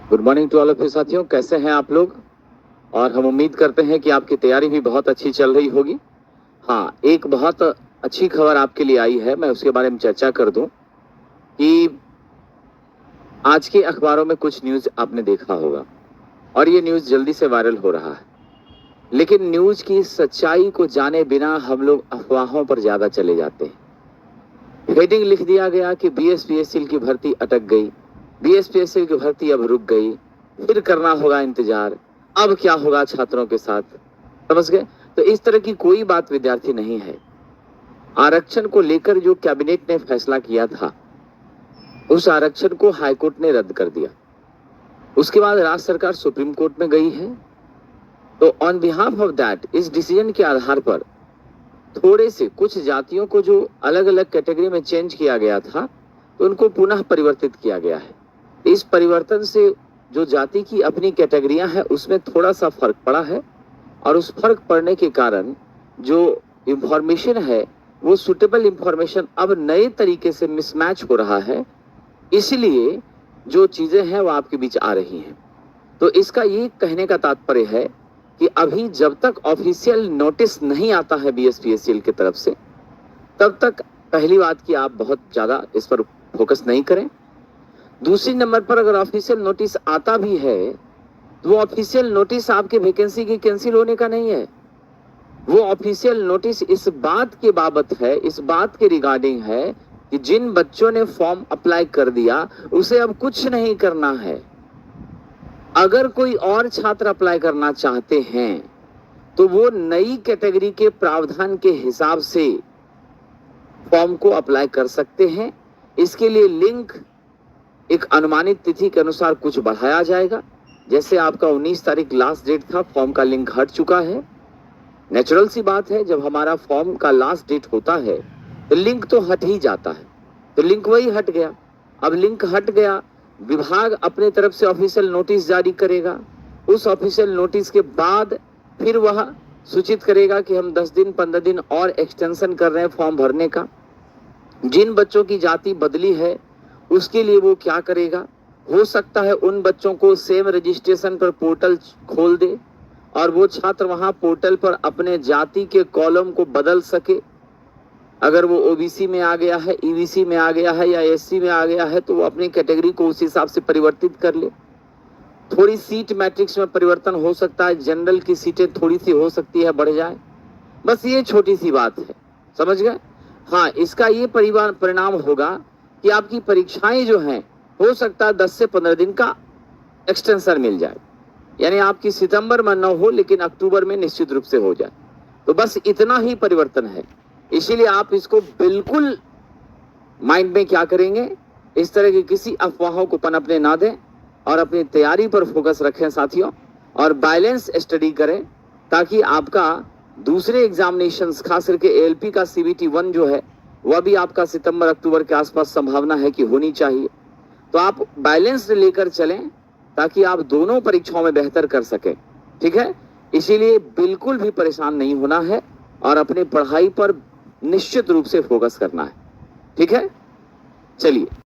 Good morning to all of you साथियों, कैसे हैं आप लोग। और हम उम्मीद करते हैं कि आपकी तैयारी भी बहुत अच्छी चल रही होगी। हाँ, एक बहुत अच्छी खबर आपके लिए आई है, मैं उसके बारे में चर्चा कर दूं कि आज के अखबारों में कुछ न्यूज़ आपने देखा होगा और ये न्यूज़ जल्दी से वायरल हो रहा है, लेकिन न्यूज़ की सच्चाई को जाने बिना हम लोग अफवाहों पर ज़्यादा चले जाते हैं। हेडिंग लिख दिया गया कि बीएसपीएससी की भर्ती अटक गई, बीएसपीएससी की भर्ती अब रुक गई, फिर करना होगा इंतजार, अब क्या होगा छात्रों के साथ। समझ गए। तो इस तरह की कोई बात विद्यार्थी नहीं है। आरक्षण को लेकर जो कैबिनेट ने फैसला किया था, उस आरक्षण को हाईकोर्ट ने रद्द कर दिया। उसके बाद राज्य सरकार सुप्रीम कोर्ट में गई है। तो ऑन बिहाफ ऑफ दैट, इस डिसीजन के आधार पर थोड़े से कुछ जातियों को जो अलग अलग कैटेगरी में चेंज किया गया था, तो उनको पुनः परिवर्तित किया गया है। इस परिवर्तन से जो जाति की अपनी कैटेगरियां हैं उसमें थोड़ा सा फर्क पड़ा है, और उस फर्क पड़ने के कारण जो इंफॉर्मेशन है वो सुटेबल इंफॉर्मेशन अब नए तरीके से मिसमैच हो रहा है, इसलिए जो चीजें हैं वो आपके बीच आ रही हैं। तो इसका ये कहने का तात्पर्य है कि अभी जब तक ऑफिशियल नोटिस नहीं आता है बीएसपीएससी की तरफ से, तब तक पहली बात कि आप बहुत ज्यादा इस पर फोकस नहीं करें। दूसरी नंबर पर, अगर ऑफिशियल नोटिस आता भी है तो वो ऑफिशियल नोटिस आपके वैकेंसी की कैंसिल होने का नहीं है। वो ऑफिशियल नोटिस इस बात के बाबत है, इस बात के रिगार्डिंग है कि जिन बच्चों ने फॉर्म अप्लाई कर दिया उसे अब कुछ नहीं करना है। अगर कोई और छात्र अप्लाई करना चाहते हैं तो वो नई कैटेगरी के प्रावधान के हिसाब से फॉर्म को अप्लाई कर सकते हैं। इसके लिए लिंक एक अनुमानित तिथि के अनुसार कुछ बढ़ाया जाएगा। जैसे आपका 19 तारीख लास्ट डेट था, फॉर्म का लिंक हट चुका है। नेचुरल सी बात है, जब हमारा फॉर्म का लास्ट डेट होता है तो लिंक तो हट ही जाता है। तो लिंक वही हट गया। अब लिंक हट गया, विभाग अपने तरफ से ऑफिशियल नोटिस जारी करेगा। उस ऑफिशियल नोटिस के बाद फिर वह सूचित करेगा कि हम 10 दिन 15 दिन और एक्सटेंशन कर रहे हैं फॉर्म भरने का। जिन बच्चों की जाति बदली है उसके लिए वो क्या करेगा, हो सकता है उन बच्चों को सेम रजिस्ट्रेशन पर पोर्टल खोल दे और वो छात्र वहां पोर्टल पर अपने जाति के कॉलम को बदल सके। अगर वो ओबीसी में आ गया है, ईबीसी में आ गया है या एससी में आ गया है, तो वो अपनी कैटेगरी को उस हिसाब से परिवर्तित कर ले। थोड़ी सीट मैट्रिक्स में परिवर्तन हो सकता है, जनरल की सीटें थोड़ी सी हो सकती है बढ़ जाए, बस ये छोटी सी बात है। समझ गए। हाँ, इसका ये परिणाम होगा कि आपकी परीक्षाएं जो हैं, हो सकता है 10 से 15 दिन का एक्सटेंशन मिल जाए, यानी आपकी सितंबर में न हो लेकिन अक्टूबर में निश्चित रूप से हो जाए। तो बस इतना ही परिवर्तन है, इसीलिए आप इसको बिल्कुल माइंड में क्या करेंगे, इस तरह की किसी अफवाहों को पनपने ना दें और अपनी तैयारी पर फोकस रखें साथियों, और बैलेंस स्टडी करें ताकि आपका दूसरे एग्जामिनेशंस, खास करके एएलपी का सीबीटी 1 जो है वह भी आपका सितंबर अक्टूबर के आसपास संभावना है कि होनी चाहिए। तो आप बैलेंस लेकर चलें ताकि आप दोनों परीक्षाओं में बेहतर कर सकें। ठीक है, इसीलिए बिल्कुल भी परेशान नहीं होना है और अपनी पढ़ाई पर निश्चित रूप से फोकस करना है। ठीक है, चलिए।